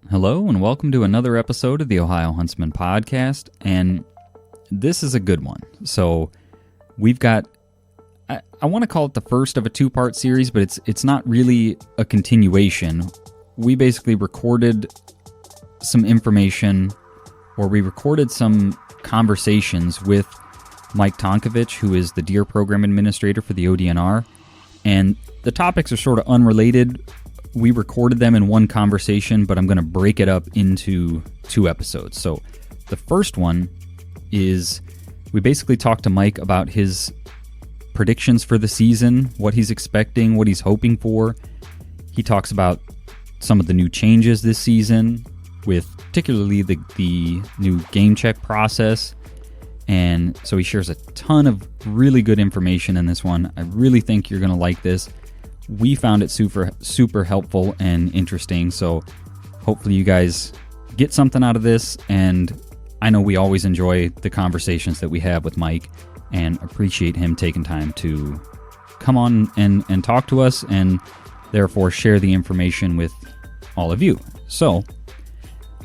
Hello and welcome to another episode of the Ohio Huntsman Podcast, and this is a good one. So we've got, I want to call it the first of a two-part series, but it's not really a continuation. We basically recorded some information, or we recorded some conversations with Mike Tonkovich, who is the Deer Program Administrator for the ODNR, and the topics are sort of unrelated. We recorded them in one conversation, but I'm going to break it up into two episodes. So the first one is we basically talked to Mike about his predictions for the season, what he's expecting, what he's hoping for. He talks about some of the new changes this season, with particularly the new game check process. And so he shares a ton of really good information in this one. I really think you're going to like this. We found it super helpful and interesting, so hopefully you guys get something out of this, and I know we always enjoy the conversations that we have with Mike and appreciate him taking time to come on and talk to us and therefore share the information with all of you. So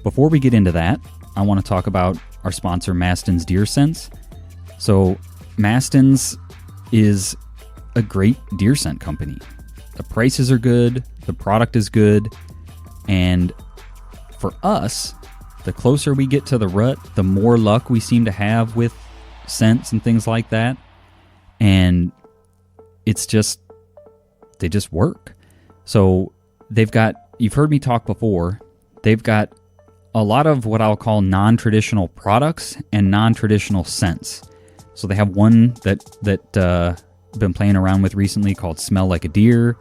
before we get into that, I want to talk about our sponsor, Mastin's Deer Scents. So Mastin's is a great deer scent company. The prices are good, the product is good, and for us, the closer we get to the rut, the more luck we seem to have with scents and things like that. And it's just, they just work. So they've got, you've heard me talk before, they've got a lot of what I'll call non-traditional products and non-traditional scents. So they have one that been playing around with recently called Smell Like a Deer.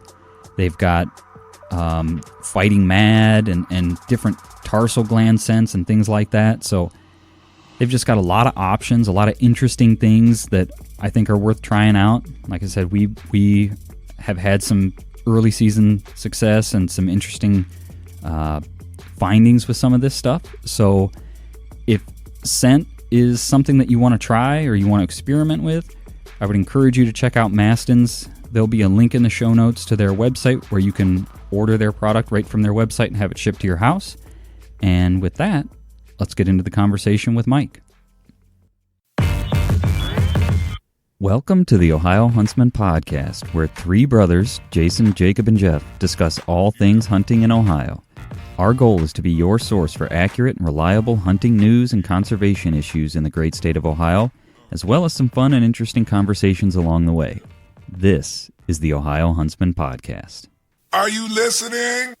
They've got Fighting Mad and different tarsal gland scents and things like that. So they've just got a lot of options, a lot of interesting things that I think are worth trying out. Like I said, we have had some early season success and some interesting findings with some of this stuff. So if scent is something that you want to try or you want to experiment with, I would encourage you to check out Mastin's. There'll be a link in the show notes to their website where you can order their product right from their website and have it shipped to your house. And with that, let's get into the conversation with Mike. Welcome to the Ohio Huntsman Podcast, where three brothers, Jason, Jacob, and Jeff, discuss all things hunting in Ohio. Our goal is to be your source for accurate and reliable hunting news and conservation issues in the great state of Ohio, as well as some fun and interesting conversations along the way. This is the Ohio Huntsman Podcast. Are you listening?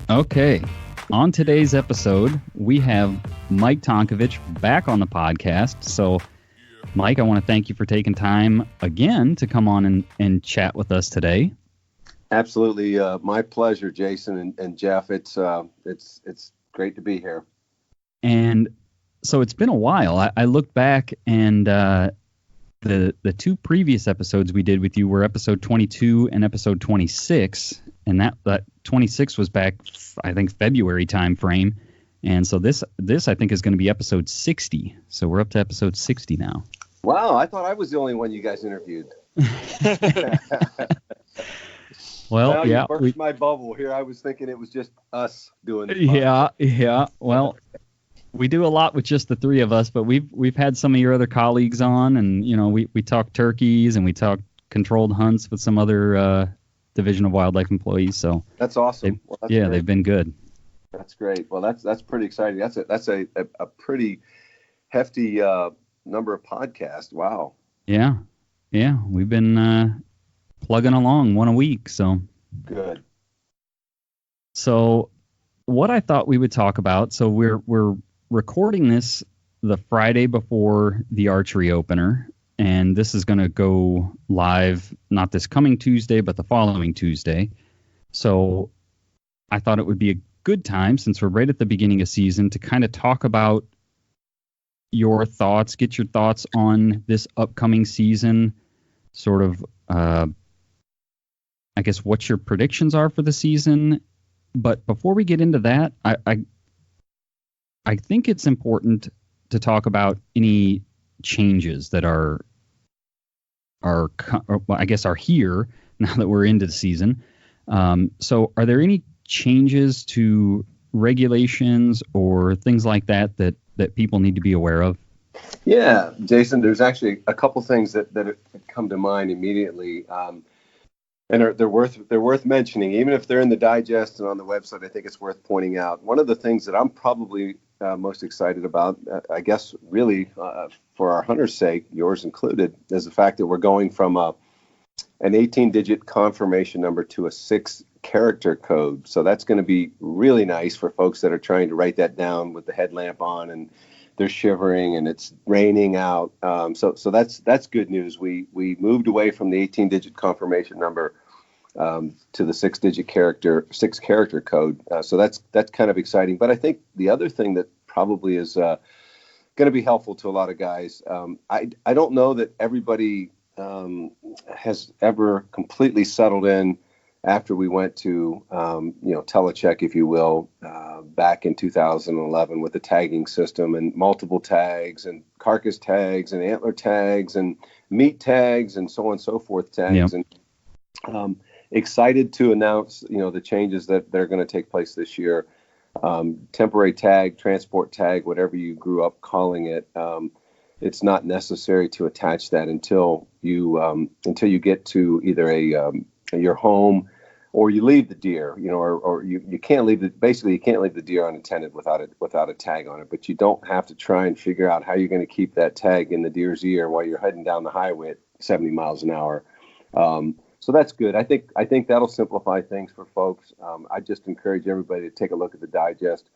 Okay, on today's episode, we have Mike Tonkovich back on the podcast. So, Mike, I want to thank you for taking time again to come on and chat with us today. Absolutely, my pleasure, Jason and Jeff. It's great to be here. And so it's been a while. I looked back, and the two previous episodes we did with you were episode 22 and episode 26, and that 26 was back, I think, February time frame. And so this I think is going to be episode 60. So we're up to episode 60 now. Wow, I thought I was the only one you guys interviewed. Well, you yeah, burst my bubble here. I was thinking it was just us doing the podcast. Yeah. Well, we do a lot with just the three of us, but we've had some of your other colleagues on, and we talk turkeys and we talk controlled hunts with some other Division of Wildlife employees. So that's awesome. They've been good. That's great. Well, that's pretty exciting. That's a pretty hefty number of podcasts. Wow. Yeah. We've been plugging along one a week. So good. So what I thought we would talk about. So we're recording this the Friday before the archery opener, and this is going to go live not this coming Tuesday, but the following Tuesday. So I thought it would be a good time, since we're right at the beginning of season, to kind of talk about your thoughts, get your thoughts on this upcoming season, sort of, I guess, what your predictions are for the season. But before we get into that, I think it's important to talk about any changes that are I guess are here now that we're into the season. So are there any changes to regulations or things like that people need to be aware of? Yeah, Jason, there's actually a couple things that come to mind immediately. And they're worth mentioning, even if they're in the digest and on the website. I think it's worth pointing out. One of the things that I'm probably most excited about, I guess, really for our hunters' sake, yours included, is the fact that we're going from an 18-digit confirmation number to a 6-character code. So that's going to be really nice for folks that are trying to write that down with the headlamp on and they're shivering and it's raining out. So that's good news. We moved away from the 18-digit confirmation number to the 6-character code. So that's kind of exciting. But I think the other thing that probably is going to be helpful to a lot of guys. I don't know that everybody has ever completely settled in after we went to telecheck, if you will, back in 2011 with the tagging system and multiple tags and carcass tags and antler tags and meat tags and so on and so forth tags. Yep. And excited to announce the changes that they're going to take place this year. Temporary tag, transport tag, whatever you grew up calling it. It's not necessary to attach that until you get to either your home or you leave the deer, or you can't leave you can't leave the deer unattended without a tag on it. But you don't have to try and figure out how you're going to keep that tag in the deer's ear while you're heading down the highway at 70 miles an hour. So that's good. I think that'll simplify things for folks. I just encourage everybody to take a look at the digest.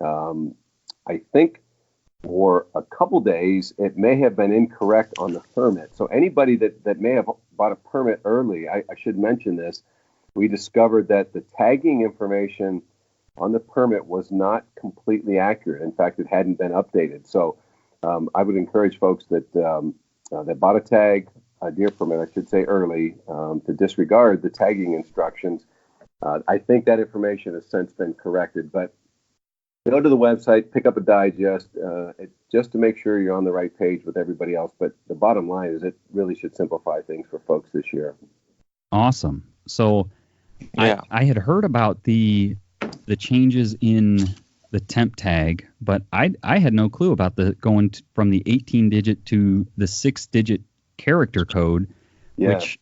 I think for a couple days, it may have been incorrect on the permit. So anybody that may have bought a permit early, I should mention this, we discovered that the tagging information on the permit was not completely accurate. In fact, it hadn't been updated. So I would encourage folks that bought a deer permit, I should say early, to disregard the tagging instructions. I think that information has since been corrected, but go to the website, pick up a digest, just to make sure you're on the right page with everybody else. But the bottom line is it really should simplify things for folks this year. Awesome. So yeah. I had heard about the changes in the temp tag, but I had no clue about going from the 18-digit to the 6-digit character code, which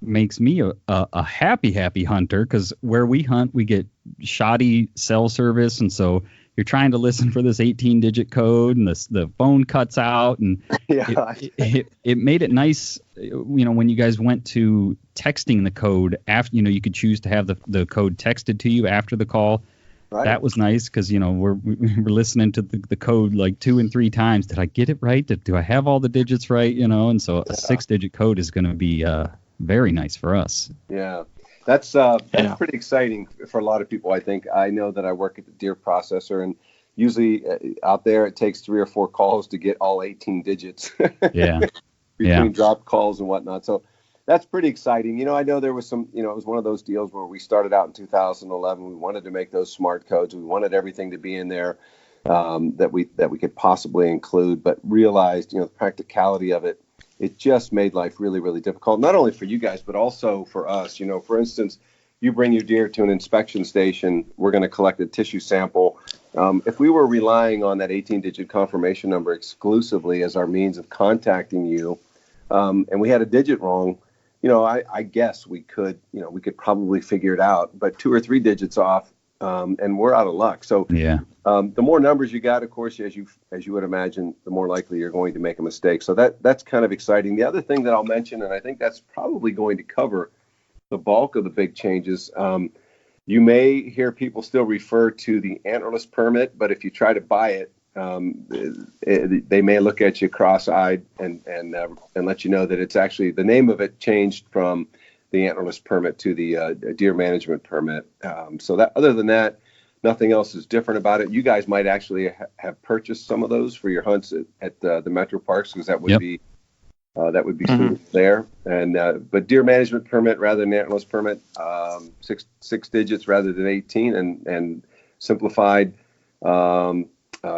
makes me a happy hunter, because where we hunt, we get shoddy cell service, and so you're trying to listen for this 18-digit code, and the phone cuts out, and it made it nice, when you guys went to texting the code after, you could choose to have the code texted to you after the call. Right. That was nice because, we're listening to the code like 2 and 3 times. Did I get it right? Do I have all the digits right? And so a 6-digit code is going to be very nice for us. Yeah, that's pretty exciting for a lot of people. I think I know that I work at the deer processor, and usually out there it takes 3 or 4 calls to get all 18 digits. Between drop calls and whatnot. So that's pretty exciting. I know there was some, it was one of those deals where we started out in 2011. We wanted to make those smart codes. We wanted everything to be in there that we could possibly include, but realized, the practicality of it. It just made life really, really difficult, not only for you guys, but also for us. For instance, you bring your deer to an inspection station, we're going to collect a tissue sample. If we were relying on that 18-digit confirmation number exclusively as our means of contacting you, and we had a digit wrong, I guess we could probably figure it out, but 2 or 3 digits off, and we're out of luck. So the more numbers you got, of course, as you would imagine, the more likely you're going to make a mistake. So that's kind of exciting. The other thing that I'll mention, and I think that's probably going to cover the bulk of the big changes. You may hear people still refer to the antlerless permit, but if you try to buy it, they may look at you cross-eyed and let you know that it's actually, the name of it changed from the antlerless permit to the deer management permit. So that, other than that, nothing else is different about it. You guys might actually have purchased some of those for your hunts at the metro parks, because that would be suitable there. And but deer management permit rather than antlerless permit, 6 digits rather than 18, and simplified.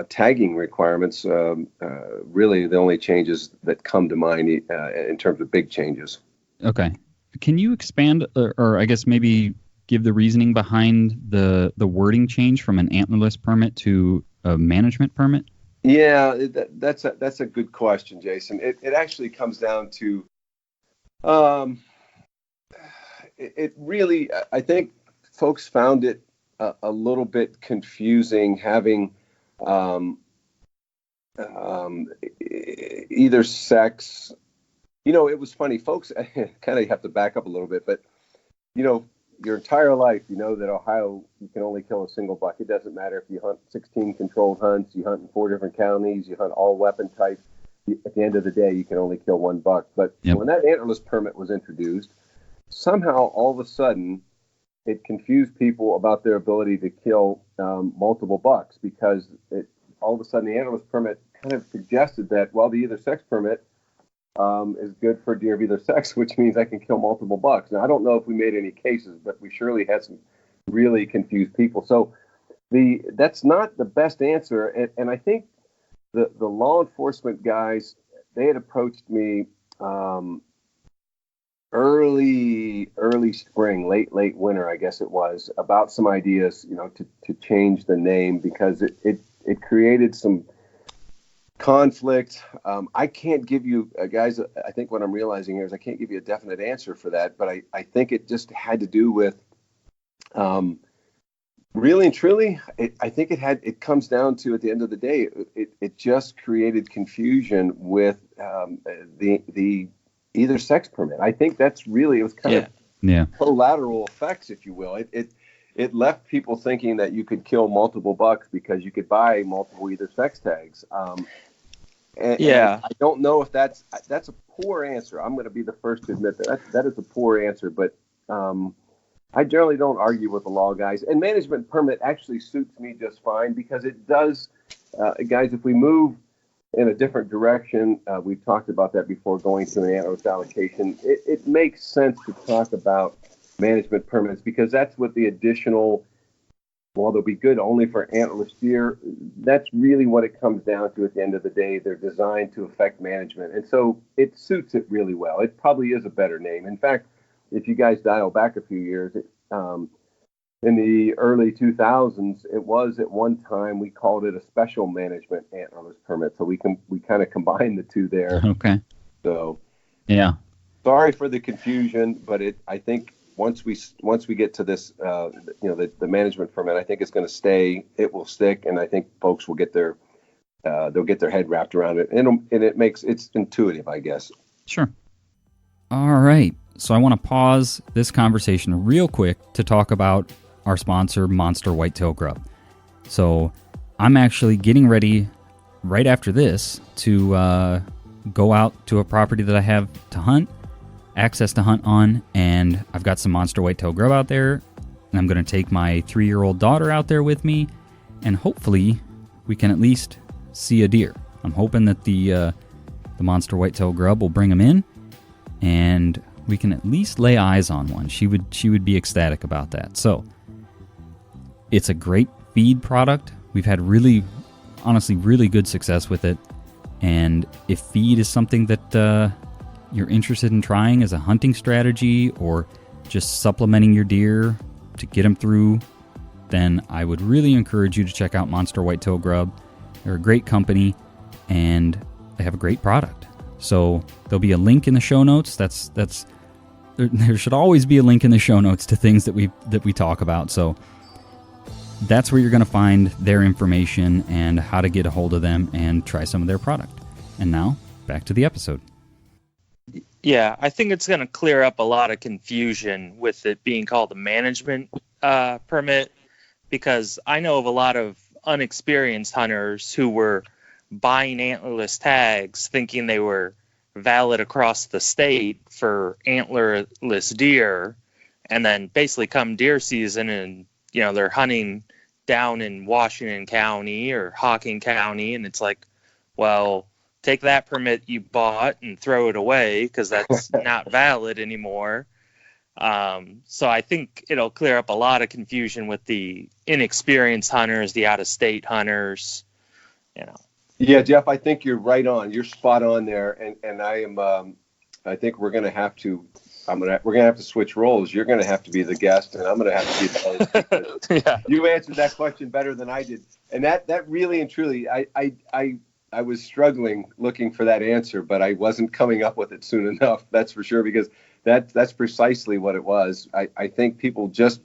tagging requirements, really the only changes that come to mind in terms of big changes. Okay. Can you expand, or I guess maybe give the reasoning behind the wording change from an antlerless permit to a management permit? Yeah, that's a good question, Jason. It actually comes down to, it really, I think folks found it a little bit confusing having either sex. It was funny, folks. Kind of have to back up a little bit, but your entire life, that Ohio, you can only kill a single buck. It doesn't matter if you hunt 16 controlled hunts, you hunt in 4 different counties, you hunt all weapon types. At the end of the day, you can only kill one buck. But when that antlerless permit was introduced, somehow all of a sudden it confused people about their ability to kill multiple bucks, because all of a sudden the antlerless permit kind of suggested that, well, the either sex permit is good for deer of either sex, which means I can kill multiple bucks. Now, I don't know if we made any cases, but we surely had some really confused people. So that's not the best answer. And I think the law enforcement guys, they had approached me early spring, late winter, I guess it was, about some ideas, to change the name, because it created some conflict. I can't give you, guys, I think what I'm realizing here is I can't give you a definite answer for that, but I think it just had to do with, really and truly, I think it comes down to, at the end of the day, it just created confusion with the either sex permit. I think that's really, it was kind of collateral effects, if you will. It left people thinking that you could kill multiple bucks because you could buy multiple either sex tags. And I don't know if that's a poor answer. I'm going to be the first to admit that is a poor answer, but I generally don't argue with the law guys. And management permit actually suits me just fine, because it does, guys, if we move in a different direction, we've talked about that before, going to an antlerless allocation, it makes sense to talk about management permits, because that's what the additional, while they'll be good only for antlerless deer, that's really what it comes down to at the end of the day. They're designed to affect management. And so it suits it really well. It probably is a better name. In fact, if you guys dial back a few years, in the early 2000s, it was at one time, we called it a special management antlerless permit. So we kind of combined the two there. Okay. So, yeah. Sorry for the confusion, but I think once we get to this, the management permit, I think it's going to stay. It will stick, and I think folks will get their head wrapped around it, and it's intuitive, I guess. Sure. All right. So I want to pause this conversation real quick to talk about our sponsor, Monster Whitetail Grub. So I'm actually getting ready right after this to go out to a property that I have to hunt, access to hunt on, and I've got some Monster Whitetail Grub out there, and I'm going to take my 3-year-old daughter out there with me, and hopefully we can at least see a deer. I'm hoping that the Monster Whitetail Grub will bring him in, and we can at least lay eyes on one. She would be ecstatic about that. So it's a great feed product. We've had honestly really good success with it. And if feed is something that you're interested in trying as a hunting strategy, or just supplementing your deer to get them through, then I would really encourage you to check out Monster Whitetail Grub. They're a great company, and they have a great product. So there'll be a link in the show notes. There should always be a link in the show notes to things that we talk about. So that's where you're going to find their information and how to get a hold of them and try some of their product. And now, back to the episode. Yeah, I think it's going to clear up a lot of confusion with it being called a management permit, because I know of a lot of unexperienced hunters who were buying antlerless tags thinking they were valid across the state for antlerless deer, and then basically come deer season and they're hunting down in Washington County or Hocking County, and it's like, well, take that permit you bought and throw it away, because that's not valid anymore. So I think it'll clear up a lot of confusion with the inexperienced hunters, the out-of-state hunters, Yeah, Jeff, I think you're right on. You're spot on there, and I am. I think we're going to have to. We're going to have to switch roles. You're going to have to be the guest, and I'm going to have to be the host. Yeah. You answered that question better than I did, and that really and truly, I was struggling looking for that answer, but I wasn't coming up with it soon enough. That's for sure, because that's precisely what it was. I think people just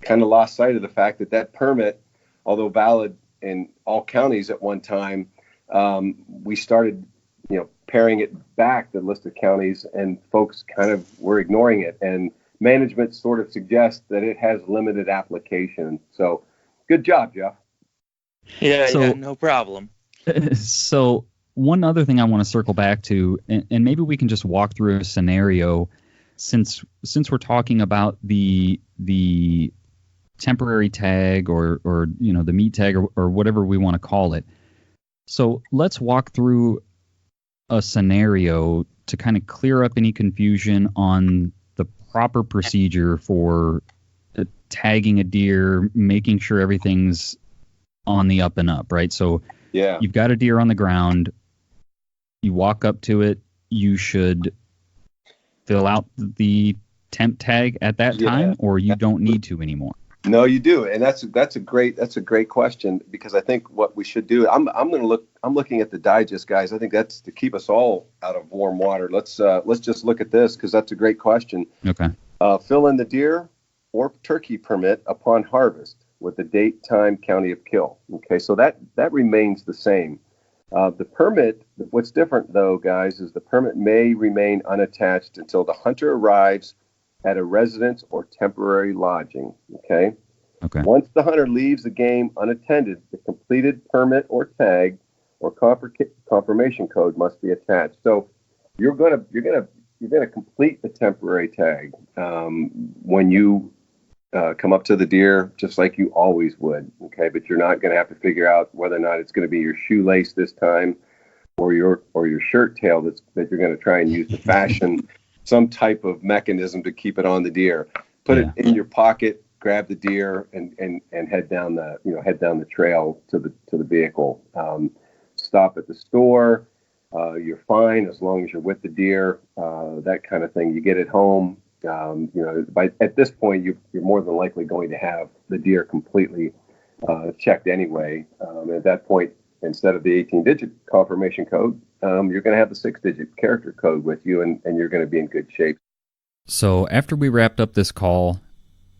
kind of lost sight of the fact that permit, although valid in all counties at one time, we started, paring it back, the list of counties, and folks kind of were ignoring it. And management sort of suggests that it has limited application. So good job, Jeff. Yeah, no problem. So one other thing I want to circle back to, and maybe we can just walk through a scenario, since we're talking about the temporary tag or the meat tag or whatever we want to call it. So let's walk through a scenario to kind of clear up any confusion on the proper procedure for tagging a deer, making sure everything's on the up and up, right? So yeah, you've got a deer on the ground, you walk up to it, you should fill out the temp tag at that time, or you don't need to anymore. No, you do, and that's a great question, because I think what we should do. I'm looking at the digest, guys. I think that's to keep us all out of warm water. Let's just look at this, because that's a great question. Okay. Fill in the deer or turkey permit upon harvest with the date, time, county of kill. Okay, so that remains the same. The permit. What's different though, guys, is the permit may remain unattached until the hunter arrives at a residence or temporary lodging. Okay. Once the hunter leaves the game unattended, the completed permit or tag or confirmation code must be attached. So you're gonna complete the temporary tag when you come up to the deer, just like you always would. Okay, but you're not gonna have to figure out whether or not it's gonna be your shoelace this time, or your shirt tail that you're gonna try and use to fashion some type of mechanism to keep it on the deer. Put it in your pocket, grab the deer, and head down the trail to the vehicle. Stop at the store. You're fine as long as you're with the deer. That kind of thing. You get it home. At this point, you're more than likely going to have the deer completely checked anyway. At that point, instead of the 18-digit confirmation code, you're going to have the 6-digit character code with you, and you're going to be in good shape. So after we wrapped up this call,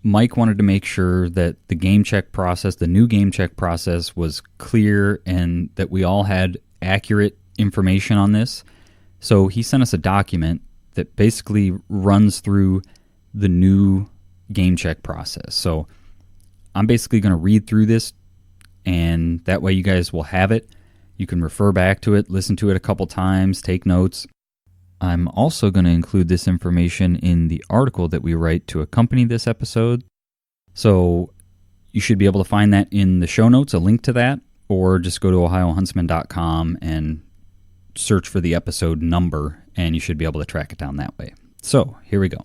Mike wanted to make sure that the game check process, the new game check process, was clear and that we all had accurate information on this. So he sent us a document that basically runs through the new game check process. So I'm basically going to read through this, and that way you guys will have it. You can refer back to it, listen to it a couple times, take notes. I'm also going to include this information in the article that we write to accompany this episode. So you should be able to find that in the show notes, a link to that, or just go to ohiohuntsman.com and search for the episode number, and you should be able to track it down that way. So here we go.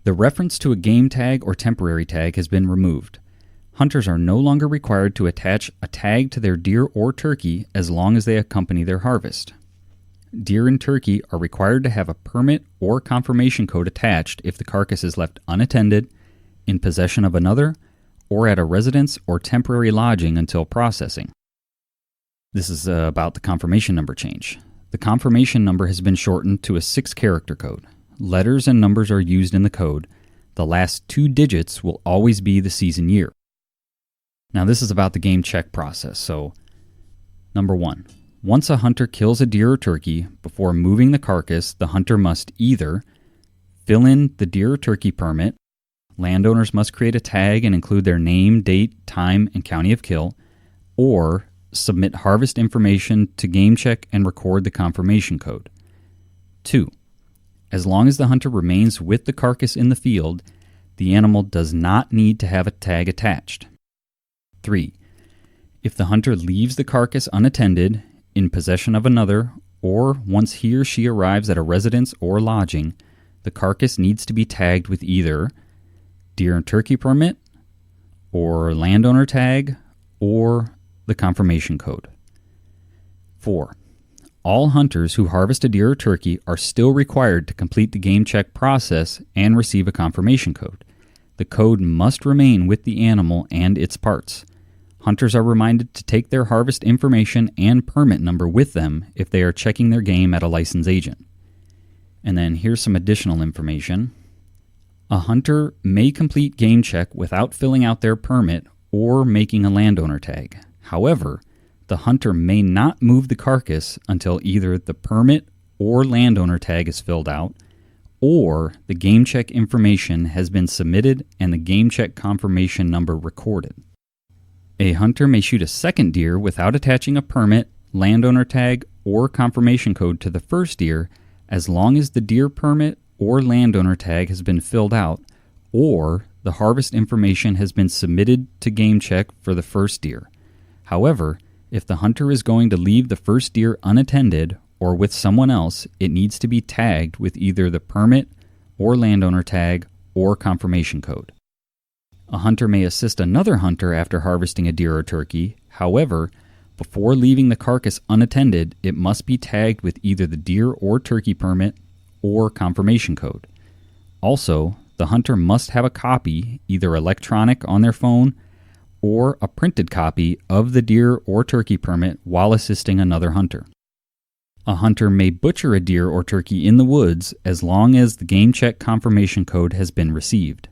The reference to a game tag or temporary tag has been removed. Hunters are no longer required to attach a tag to their deer or turkey as long as they accompany their harvest. Deer and turkey are required to have a permit or confirmation code attached if the carcass is left unattended, in possession of another, or at a residence or temporary lodging until processing. This is about the confirmation number change. The confirmation number has been shortened to a 6-character code. Letters and numbers are used in the code. The last 2 digits will always be the season year. Now this is about the game check process. So, number 1. Once a hunter kills a deer or turkey, before moving the carcass, the hunter must either fill in the deer or turkey permit. Landowners must create a tag and include their name, date, time, and county of kill, or submit harvest information to GameCheck and record the confirmation code. 2. As long as the hunter remains with the carcass in the field, the animal does not need to have a tag attached. 3. If the hunter leaves the carcass unattended, in possession of another, or once he or she arrives at a residence or lodging, the carcass needs to be tagged with either deer and turkey permit, or landowner tag, or the confirmation code. 4. All hunters who harvest a deer or turkey are still required to complete the game check process and receive a confirmation code. The code must remain with the animal and its parts. Hunters are reminded to take their harvest information and permit number with them if they are checking their game at a licensed agent. And then here's some additional information. A hunter may complete game check without filling out their permit or making a landowner tag. However, the hunter may not move the carcass until either the permit or landowner tag is filled out, or the game check information has been submitted and the game check confirmation number recorded. A hunter may shoot a second deer without attaching a permit, landowner tag, or confirmation code to the first deer as long as the deer permit or landowner tag has been filled out, or the harvest information has been submitted to game check for the first deer. However, if the hunter is going to leave the first deer unattended or with someone else, it needs to be tagged with either the permit or landowner tag or confirmation code. A hunter may assist another hunter after harvesting a deer or turkey. However, before leaving the carcass unattended, it must be tagged with either the deer or turkey permit or confirmation code. Also, the hunter must have a copy, either electronic on their phone or a printed copy of the deer or turkey permit while assisting another hunter. A hunter may butcher a deer or turkey in the woods as long as the game check confirmation code has been received.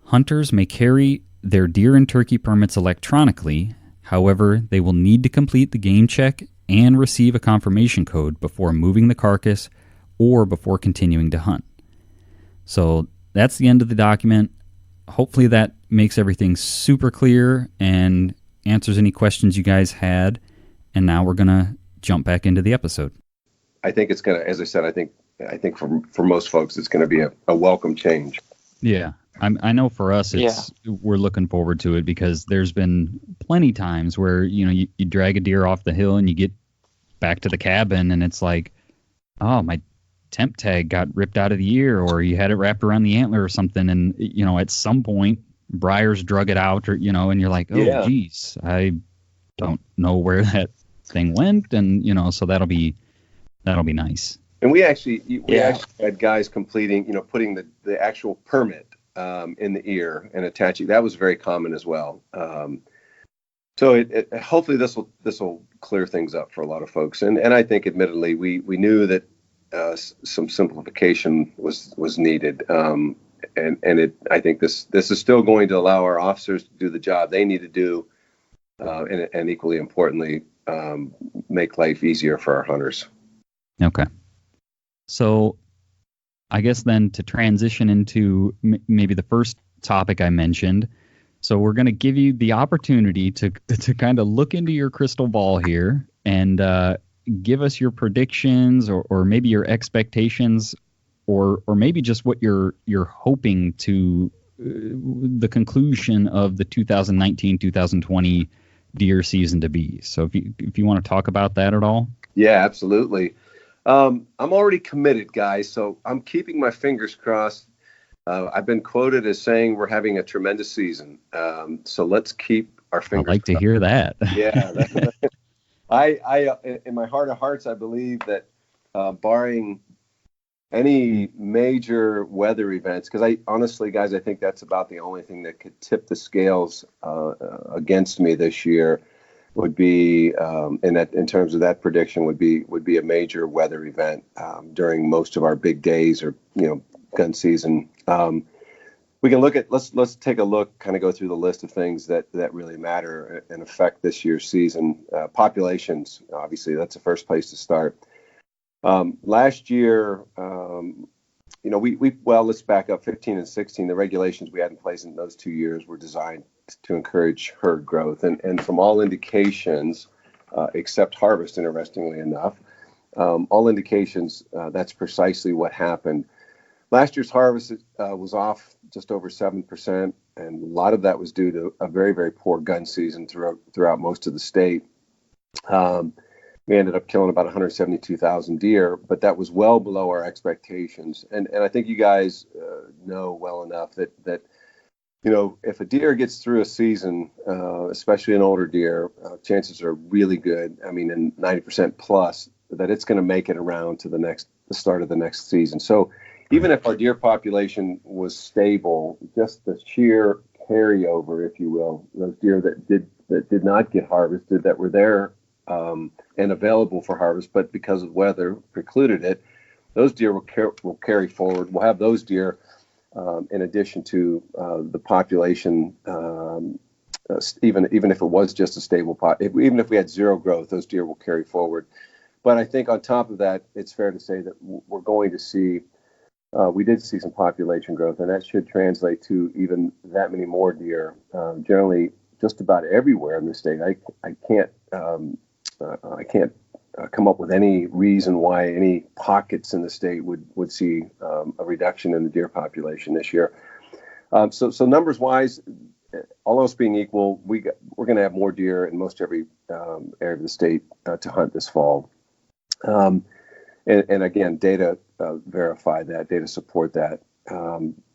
Hunters may carry their deer and turkey permits electronically. However, they will need to complete the game check and receive a confirmation code before moving the carcass or before continuing to hunt. So that's the end of the document. Hopefully that makes everything super clear and answers any questions you guys had. And now we're going to jump back into the episode. I think it's going to, as I said, I think for most folks, it's going to be a welcome change. Yeah. I know for us, we're looking forward to it because there's been plenty times where, you drag a deer off the hill and you get back to the cabin and it's like, oh, my temp tag got ripped out of the ear, or you had it wrapped around the antler or something. And, at some point briars drug it out, or, and you're like, oh, geez, I don't know where that thing went. And, so that'll be nice. And we actually had guys completing, putting the actual permit in the ear and attaching. That was very common as well. So it hopefully this will clear things up for a lot of folks. And I think admittedly we knew that some simplification was needed. I think this is still going to allow our officers to do the job they need to do, and equally importantly, make life easier for our hunters. Okay. So I guess then to transition into maybe the first topic I mentioned. So we're going to give you the opportunity to kind of look into your crystal ball here and give us your predictions or maybe your expectations or maybe just what you're hoping to the conclusion of the 2019-2020 deer season to be. So if you want to talk about that at all. Yeah, absolutely. I'm already committed, guys, so I'm keeping my fingers crossed. I've been quoted as saying we're having a tremendous season. So let's keep our fingers crossed. I'd like to hear that. Yeah. I in my heart of hearts, I believe that barring any major weather events, because I honestly, guys, I think that's about the only thing that could tip the scales against me this year would be, in terms of that prediction, would be a major weather event during most of our big days or gun season. We can look at let's take a look, kind of go through the list of things that really matter and affect this year's season. Populations, obviously, that's the first place to start. Last year, let's back up 15 and 16. The regulations we had in place in those 2 years were designed to encourage herd growth, and from all indications, except harvest, interestingly enough, all indications that's precisely what happened. Last year's harvest was off just over 7%, and a lot of that was due to a very, very poor gun season throughout most of the state. We ended up killing about 172,000 deer, but that was well below our expectations. And I think you guys know well enough that if a deer gets through a season, especially an older deer, chances are really good. I mean, in 90% plus, that it's going to make it around to the start of the next season. So even if our deer population was stable, just the sheer carryover, if you will, those deer that did not get harvested, that were there and available for harvest, but because of weather precluded it, those deer will carry forward. We'll have those deer in addition to the population, even if it was just a stable pot, even if we had zero growth, those deer will carry forward. But I think on top of that, it's fair to say that we're going to see, we did see some population growth, and that should translate to even that many more deer. Generally, just about everywhere in the state. I can't come up with any reason why any pockets in the state would see a reduction in the deer population this year. So numbers wise, all else being equal, we're going to have more deer in most every area of the state to hunt this fall. And again, data verify that, data support that,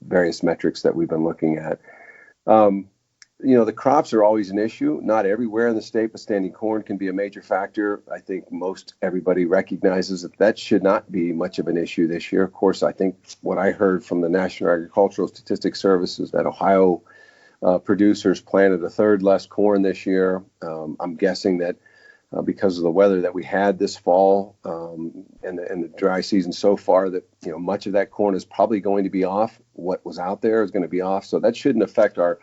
various metrics that we've been looking at. The crops are always an issue, not everywhere in the state, but standing corn can be a major factor. I think most everybody recognizes that should not be much of an issue this year. Of course, I think what I heard from the National Agricultural Statistics Service is that Ohio producers planted a third less corn this year. I'm guessing that because of the weather that we had this fall and the dry season so far, that much of that corn is probably going to be off. What was out there is going to be off, so that shouldn't affect our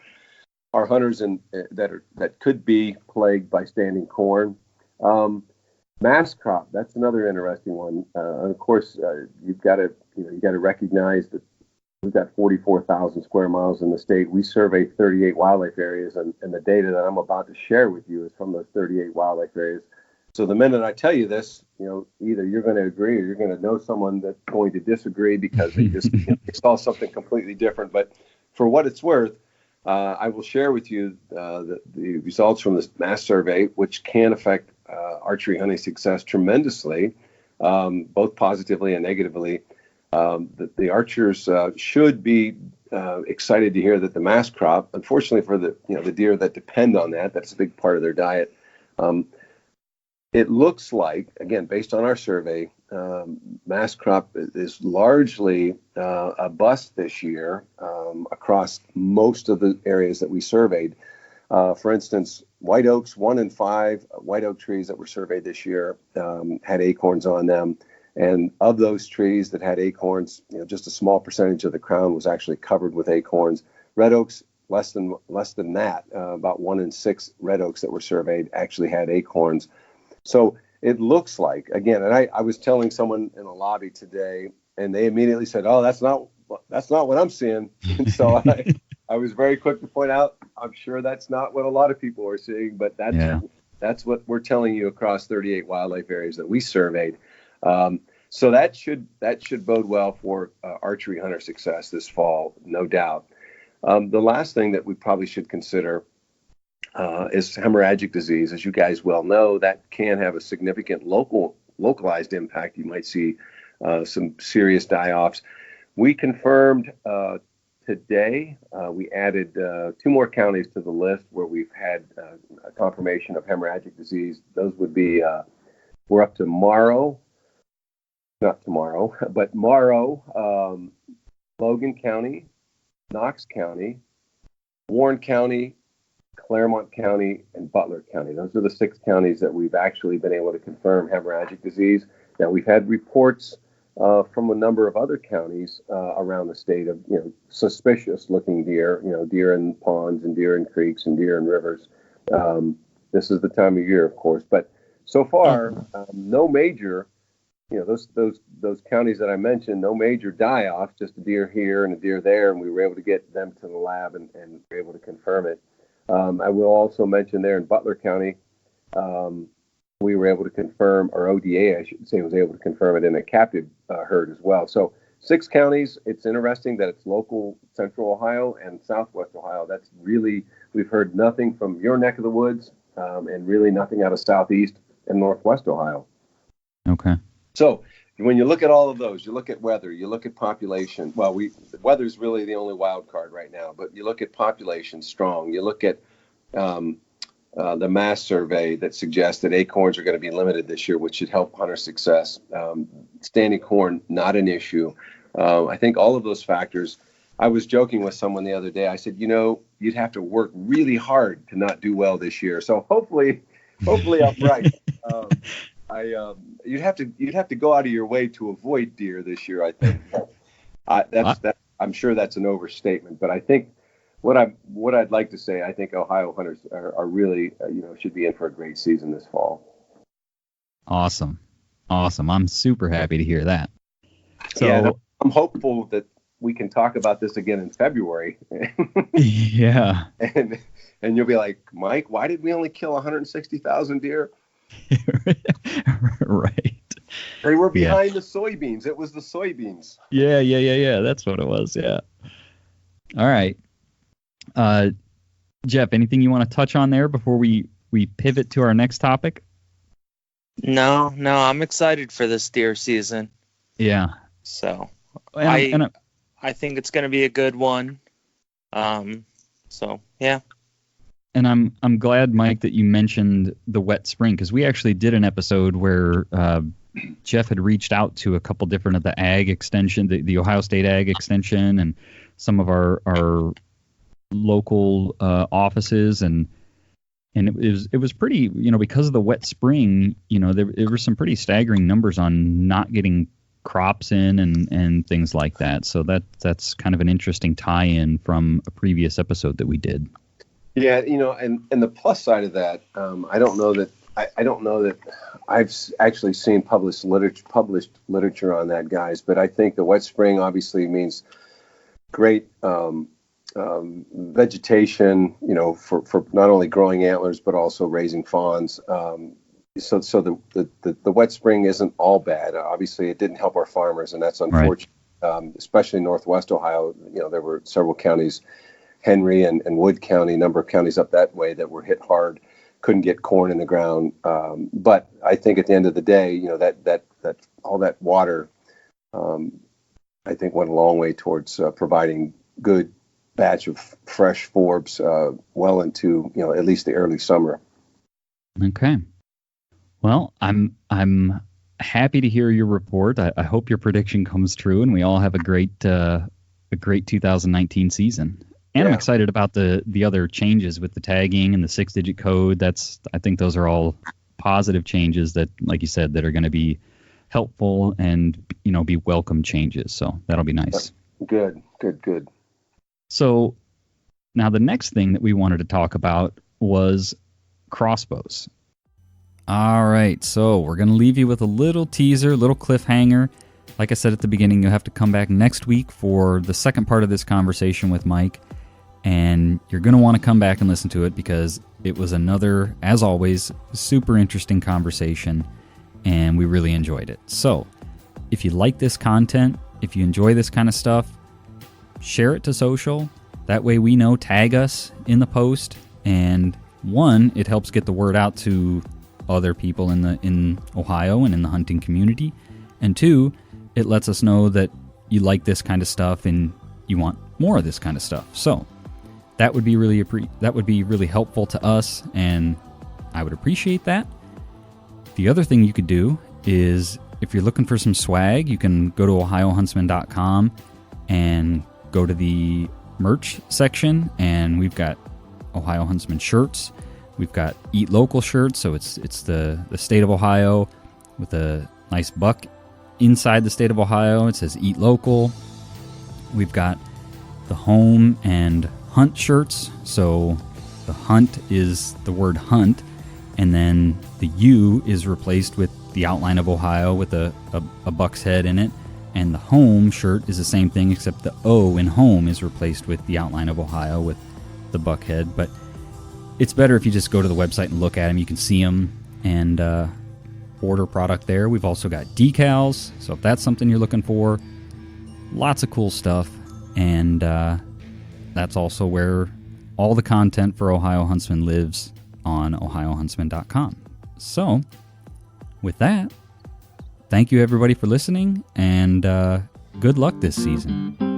hunters that could be plagued by standing corn. Mass crop, that's another interesting one. And of course, you've got to recognize that we've got 44,000 square miles in the state. We survey 38 wildlife areas, and the data that I'm about to share with you is from those 38 wildlife areas. So the minute I tell you this, either you're going to agree or you're going to know someone that's going to disagree because they just they saw something completely different. But for what it's worth, I will share with you the results from this mass survey, which can affect archery hunting success tremendously, both positively and negatively. The archers should be excited to hear that the mass crop, unfortunately for the deer that depend on that's a big part of their diet. It looks like, again, based on our survey, mass crop is largely a bust this year across most of the areas that we surveyed. For instance, white oaks, 1 in 5 white oak trees that were surveyed this year had acorns on them. And of those trees that had acorns, just a small percentage of the crown was actually covered with acorns. Red oaks, less than that, about 1 in 6 red oaks that were surveyed actually had acorns. So it looks like, again, and I was telling someone in a lobby today, and they immediately said, "Oh, that's not what I'm seeing." And so I was very quick to point out, I'm sure that's not what a lot of people are seeing, but that's what we're telling you across 38 wildlife areas that we surveyed. So that should bode well for archery hunter success this fall, no doubt. The last thing that we probably should consider is hemorrhagic disease. As you guys well know, that can have a significant localized impact. You might see some serious die-offs. We confirmed today, we added 2 more counties to the list where we've had a confirmation of hemorrhagic disease. Those would be, we're up to Morrow, Logan County, Knox County, Warren County, Claremont County, and Butler County. Those are the 6 counties that we've actually been able to confirm hemorrhagic disease. Now, we've had reports from a number of other counties around the state of suspicious-looking deer, deer in ponds and deer in creeks and deer in rivers. This is the time of year, of course, but so far, no major. Those counties that I mentioned, no major die-offs, just a deer here and a deer there, and we were able to get them to the lab and were able to confirm it. I will also mention there in Butler County, we were able to confirm, or ODA, I should say, was able to confirm it in a captive herd as well. So 6 counties. It's interesting that it's local Central Ohio and Southwest Ohio. That's really, we've heard nothing from your neck of the woods and really nothing out of Southeast and Northwest Ohio. Okay. So when you look at all of those, you look at weather, you look at population. Well, weather's really the only wild card right now, but you look at population strong. You look at the mass survey that suggests that acorns are going to be limited this year, which should help hunter success. Standing corn, not an issue. I think all of those factors. I was joking with someone the other day. I said, you'd have to work really hard to not do well this year. So hopefully I'm right. You'd have to go out of your way to avoid deer this year, I think. I'm sure that's an overstatement, but I think what I'd like to say, I think Ohio hunters are really should be in for a great season this fall. Awesome. I'm super happy to hear that. So yeah, I'm hopeful that we can talk about this again in February. Yeah. And you'll be like, Mike, why did we only kill 160,000 deer? Right. They were behind the soybeans. It was the soybeans. Yeah. That's what it was. Yeah. All right. Jeff, anything you want to touch on there before we pivot to our next topic? No, I'm excited for this deer season. Yeah. So I think it's going to be a good one. So yeah. And I'm glad, Mike, that you mentioned the wet spring, because we actually did an episode where Jeff had reached out to a couple different of the ag extension, the Ohio State ag extension, and some of our local offices, and it was pretty, because of the wet spring, there were some pretty staggering numbers on not getting crops in and things like that. So that's kind of an interesting tie-in from a previous episode that we did. Yeah, and the plus side of that, I don't know that I've actually seen published literature on that, guys. But I think the wet spring obviously means great vegetation, for not only growing antlers but also raising fawns. So the wet spring isn't all bad. Obviously, it didn't help our farmers, and that's unfortunate. Right. Especially in Northwest Ohio, there were several counties. Henry and Wood County, number of counties up that way that were hit hard, couldn't get corn in the ground. But I think at the end of the day, that all that water, I think went a long way towards providing good batch of fresh forbs well into at least the early summer. Okay. Well, I'm happy to hear your report. I hope your prediction comes true, and we all have a great 2019 season. And yeah. I'm excited about the other changes with the tagging and the 6-digit code. I think those are all positive changes that, like you said, that are going to be helpful and, be welcome changes. So that'll be nice. Good. So now the next thing that we wanted to talk about was crossbows. All right. So we're going to leave you with a little teaser, little cliffhanger. Like I said at the beginning, you'll have to come back next week for the second part of this conversation with Mike. And you're going to want to come back and listen to it because it was another, as always, super interesting conversation, and we really enjoyed it. So, if you like this content, if you enjoy this kind of stuff, share it to social. That way we know, tag us in the post, and one, it helps get the word out to other people in Ohio and in the hunting community, and two, it lets us know that you like this kind of stuff and you want more of this kind of stuff. So, that would be really helpful to us, and I would appreciate that. The other thing you could do is, if you're looking for some swag, you can go to ohiohuntsman.com and go to the merch section, and we've got Ohio Huntsman shirts. We've got Eat Local shirts, so it's the state of Ohio with a nice buck inside the state of Ohio. It says Eat Local. We've got the home and hunt shirts, so the hunt is the word hunt, and then the U is replaced with the outline of Ohio with a buck's head in it, and the home shirt is the same thing, except the O in home is replaced with the outline of Ohio with the buck head. But it's better if you just go to the website and look at them. You can see them and order product there. We've also got decals, so if that's something you're looking for, lots of cool stuff, and that's also where all the content for Ohio Huntsman lives, on ohiohuntsman.com. So, with that, thank you everybody for listening, and good luck this season.